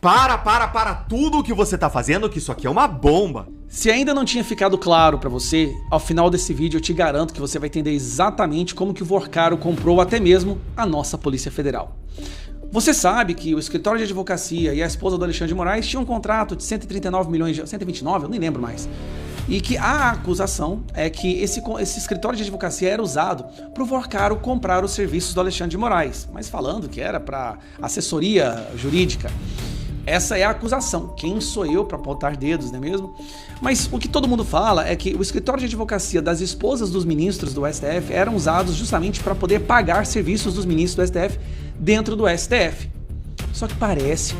Para tudo o que você tá fazendo, que isso aqui é uma bomba. Se ainda não tinha ficado claro pra você, ao final desse vídeo eu te garanto que você vai entender exatamente como que o Vorcaro comprou até mesmo a nossa Polícia Federal. Você sabe que o escritório de advocacia e a esposa do Alexandre de Moraes tinham um contrato de 139 milhões de... 129? Eu nem lembro mais. E que a acusação é que esse escritório de advocacia era usado para o Vorcaro comprar os serviços do Alexandre de Moraes, mas falando que era para assessoria jurídica. Essa é a acusação. Quem sou eu para apontar dedos, não é mesmo? Mas o que todo mundo fala é que o escritório de advocacia das esposas dos ministros do STF eram usados justamente para poder pagar serviços dos ministros do STF dentro do STF. Só que parece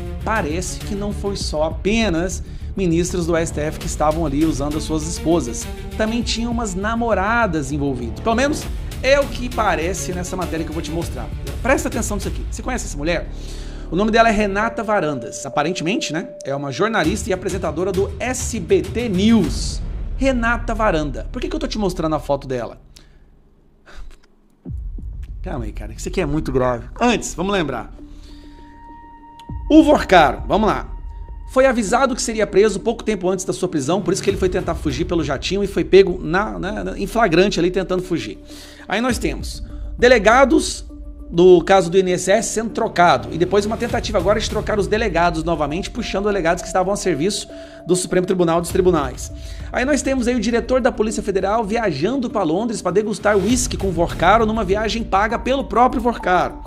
que não foi só apenas ministros do STF que estavam ali usando as suas esposas. Também tinham umas namoradas envolvidas. Pelo menos é o que parece nessa matéria que eu vou te mostrar. Presta atenção nisso aqui. Você conhece essa mulher? O nome dela é Renata Varandas. Aparentemente, né? É uma jornalista e apresentadora do SBT News. Renata Varanda. Por que eu tô te mostrando a foto dela? Calma aí, cara. Isso aqui é muito grave. Antes, vamos lembrar. O Vorcaro, vamos lá. Foi avisado que seria preso pouco tempo antes da sua prisão, por isso que ele foi tentar fugir pelo jatinho e foi pego em flagrante ali tentando fugir. Aí nós temos delegados do caso do INSS sendo trocado e depois uma tentativa agora de trocar os delegados novamente, puxando delegados que estavam a serviço do Supremo Tribunal dos Tribunais. Aí nós temos aí o diretor da Polícia Federal viajando para Londres para degustar uísque com o Vorcaro numa viagem paga pelo próprio Vorcaro.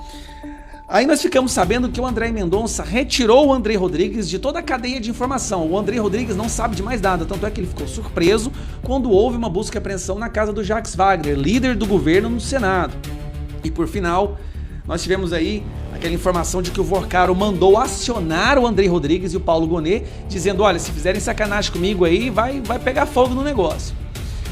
Aí nós ficamos sabendo que o André Mendonça retirou o André Rodrigues de toda a cadeia de informação. O André Rodrigues não sabe de mais nada, tanto é que ele ficou surpreso quando houve uma busca e apreensão na casa do Jacques Wagner, líder do governo no Senado. E por final, nós tivemos aí aquela informação de que o Vorcaro mandou acionar o André Rodrigues e o Paulo Gonet, dizendo, olha, se fizerem sacanagem comigo aí, vai pegar fogo no negócio.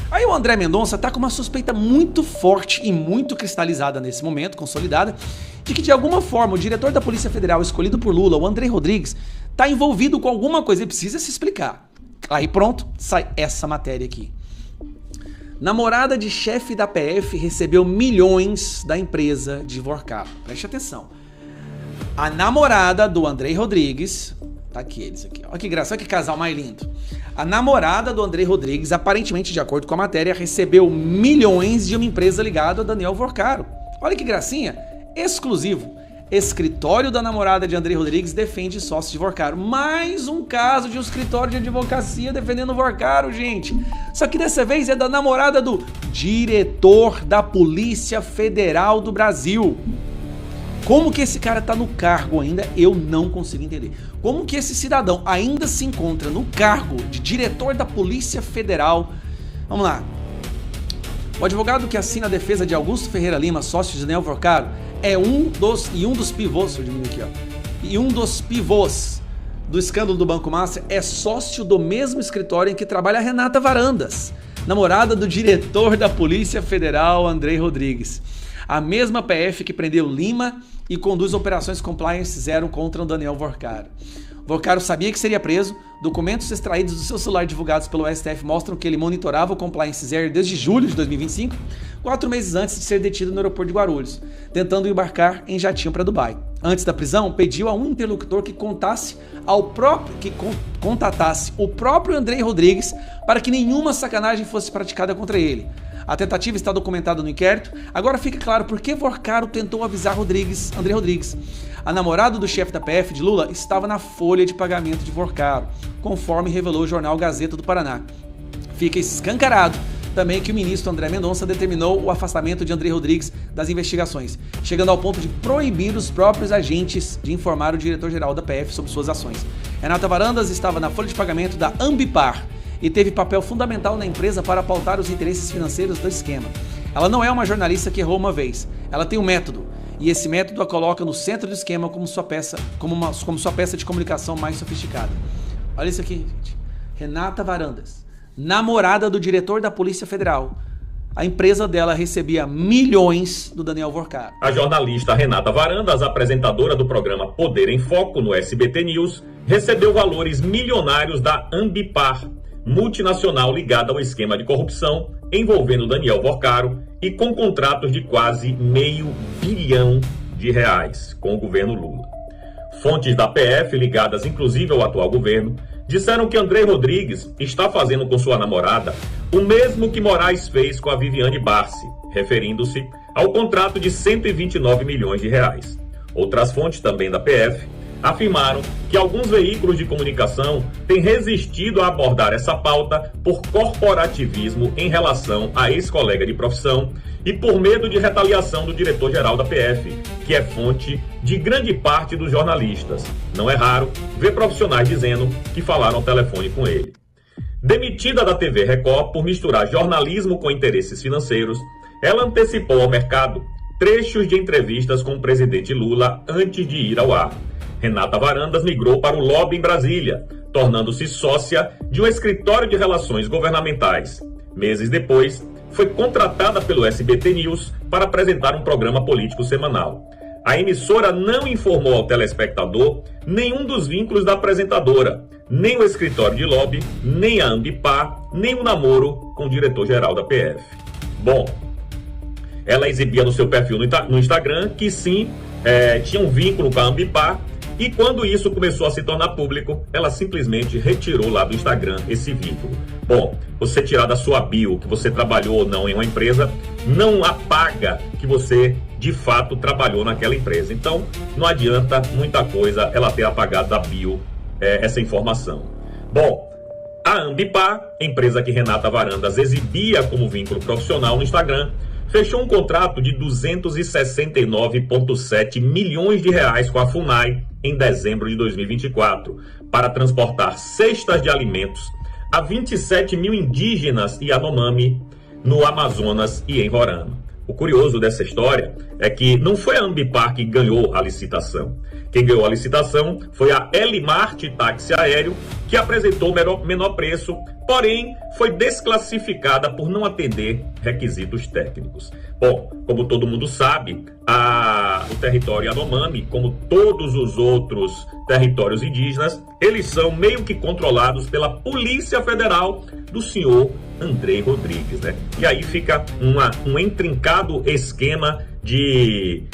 Aí o André Mendonça tá com uma suspeita muito forte e muito cristalizada nesse momento, consolidada, de que de alguma forma o diretor da Polícia Federal escolhido por Lula, o André Rodrigues, tá envolvido com alguma coisa e precisa se explicar. Aí pronto, sai essa matéria aqui. Namorada de chefe da PF recebeu milhões da empresa de Vorcaro. Preste atenção. A namorada do André Rodrigues... Tá aqui eles aqui. Olha que graça, olha que casal mais lindo. A namorada do André Rodrigues, aparentemente, de acordo com a matéria, recebeu milhões de uma empresa ligada a Daniel Vorcaro. Olha que gracinha. Exclusivo. Escritório da namorada de André Rodrigues defende sócio de Vorcaro. Mais um caso de um escritório de advocacia defendendo Vorcaro, gente. Só que dessa vez é da namorada do diretor da Polícia Federal do Brasil. Como que esse cara tá no cargo ainda, eu não consigo entender. Como que esse cidadão ainda se encontra no cargo de diretor da Polícia Federal? Vamos lá. O advogado que assina a defesa de Augusto Ferreira Lima, sócio de Daniel Vorcaro, é um dos pivôs, deixa eu diminuir aqui, ó. E um dos pivôs do escândalo do Banco Master é sócio do mesmo escritório em que trabalha a Renata Varandas, namorada do diretor da Polícia Federal, André Rodrigues. A mesma PF que prendeu Lima e conduz operações compliance zero contra o Daniel Vorcaro. Vorcaro sabia que seria preso. Documentos extraídos do seu celular divulgados pelo STF mostram que ele monitorava o compliance zero desde julho de 2025, 4 meses antes de ser detido no aeroporto de Guarulhos, tentando embarcar em jatinho para Dubai. Antes da prisão, pediu a um interlocutor que contatasse o próprio André Rodrigues para que nenhuma sacanagem fosse praticada contra ele. A tentativa está documentada no inquérito. Agora fica claro por que Vorcaro tentou avisar André Rodrigues. A namorada do chefe da PF de Lula estava na folha de pagamento de Vorcaro, conforme revelou o jornal Gazeta do Paraná. Fica escancarado também que o ministro André Mendonça determinou o afastamento de André Rodrigues das investigações, chegando ao ponto de proibir os próprios agentes de informar o diretor-geral da PF sobre suas ações. Renata Varandas estava na folha de pagamento da Ambipar e teve papel fundamental na empresa para pautar os interesses financeiros do esquema. Ela não é uma jornalista que errou uma vez, ela tem um método, e esse método a coloca no centro do esquema como sua peça de comunicação mais sofisticada. Olha isso aqui, gente. Renata Varandas, namorada do diretor da Polícia Federal. A empresa dela recebia milhões do Daniel Vorcaro. A jornalista Renata Varandas, apresentadora do programa Poder em Foco no SBT News, recebeu valores milionários da Ambipar, multinacional ligada ao esquema de corrupção envolvendo Daniel Vorcaro e com contratos de quase R$500 milhão com o governo Lula. Fontes da PF, ligadas inclusive ao atual governo, disseram que André Rodrigues está fazendo com sua namorada o mesmo que Moraes fez com a Viviane Barsi, referindo-se ao contrato de 129 milhões de reais. Outras fontes, também da PF, afirmaram que alguns veículos de comunicação têm resistido a abordar essa pauta por corporativismo em relação a ex-colega de profissão e por medo de retaliação do diretor-geral da PF, que é fonte de grande parte dos jornalistas. Não é raro ver profissionais dizendo que falaram ao telefone com ele. Demitida da TV Record por misturar jornalismo com interesses financeiros, ela antecipou ao mercado trechos de entrevistas com o presidente Lula antes de ir ao ar. Renata Varandas migrou para o lobby em Brasília, tornando-se sócia de um escritório de relações governamentais. Meses depois, foi contratada pelo SBT News para apresentar um programa político semanal. A emissora não informou ao telespectador nenhum dos vínculos da apresentadora, nem o escritório de lobby, nem a Ambipar, nem o namoro com o diretor-geral da PF. Bom, ela exibia no seu perfil no Instagram que sim, tinha um vínculo com a Ambipar, e quando isso começou a se tornar público, ela simplesmente retirou lá do Instagram esse vínculo. Bom, você tirar da sua bio que você trabalhou ou não em uma empresa, não apaga que você de fato trabalhou naquela empresa. Então, não adianta muita coisa ela ter apagado da bio essa informação. Bom, a Ambipar, empresa que Renata Varandas exibia como vínculo profissional no Instagram, fechou um contrato de 269,7 milhões de reais com a FUNAI em dezembro de 2024 para transportar cestas de alimentos a 27 mil indígenas e Yanomami no Amazonas e em Roraima. O curioso dessa história é que não foi a Ambipar que ganhou a licitação. Quem ganhou a licitação foi a Elimarte Táxi Aéreo, que apresentou o menor preço, porém foi desclassificada por não atender requisitos técnicos. Bom, como todo mundo sabe, o território Yanomami, como todos os outros territórios indígenas, eles são meio que controlados pela Polícia Federal do senhor André Rodrigues, né? E aí fica um intrincado esquema de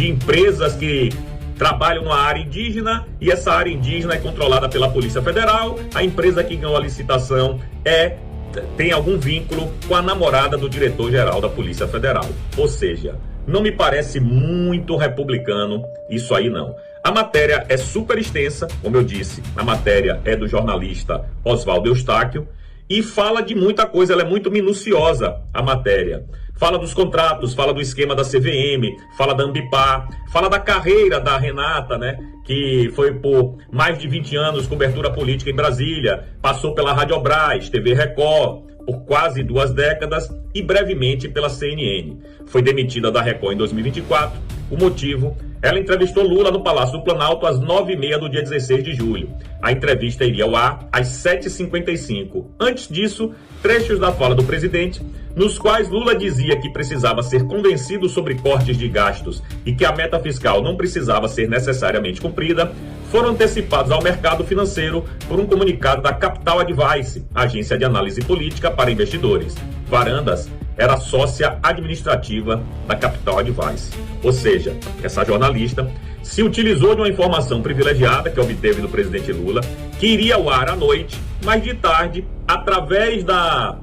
empresas que trabalham numa área indígena, e essa área indígena é controlada pela Polícia Federal. A empresa que ganhou a licitação tem algum vínculo com a namorada do diretor-geral da Polícia Federal. Ou seja, não me parece muito republicano isso aí não. A matéria é super extensa, como eu disse, a matéria é do jornalista Oswaldo Eustáquio, e fala de muita coisa, ela é muito minuciosa, a matéria. Fala dos contratos, fala do esquema da CVM, fala da Ambipar, fala da carreira da Renata, né? Que foi por mais de 20 anos cobertura política em Brasília, passou pela Radiobras, TV Record, por quase 2 décadas e brevemente pela CNN. Foi demitida da Record em 2024. O motivo? Ela entrevistou Lula no Palácio do Planalto às 9h30 do dia 16 de julho. A entrevista iria ao ar às 7h55. Antes disso, trechos da fala do presidente, nos quais Lula dizia que precisava ser convencido sobre cortes de gastos e que a meta fiscal não precisava ser necessariamente cumprida, foram antecipados ao mercado financeiro por um comunicado da Capital Advice, agência de análise política para investidores. Varandas era sócia administrativa da Capital Advice. Ou seja, essa jornalista se utilizou de uma informação privilegiada que obteve do presidente Lula, que iria ao ar à noite, mas de tarde, através da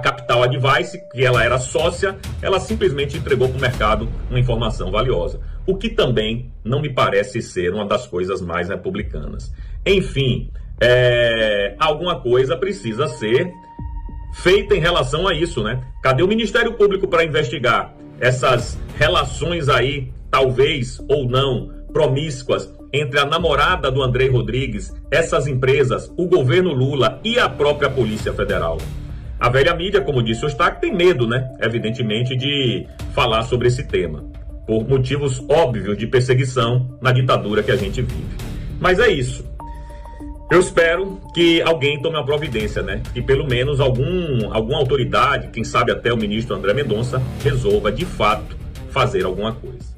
Capital Advice, que ela era sócia, ela simplesmente entregou para o mercado uma informação valiosa. O que também não me parece ser uma das coisas mais republicanas. Enfim, alguma coisa precisa ser feita em relação a isso, né? Cadê o Ministério Público para investigar essas relações aí, talvez ou não, promíscuas, entre a namorada do André Rodrigues, essas empresas, o governo Lula e a própria Polícia Federal? A velha mídia, como disse o Eustáquio, tem medo, né? Evidentemente, de falar sobre esse tema, por motivos óbvios de perseguição na ditadura que a gente vive. Mas é isso. Eu espero que alguém tome uma providência, né? Que pelo menos alguma autoridade, quem sabe até o ministro André Mendonça, resolva de fato fazer alguma coisa.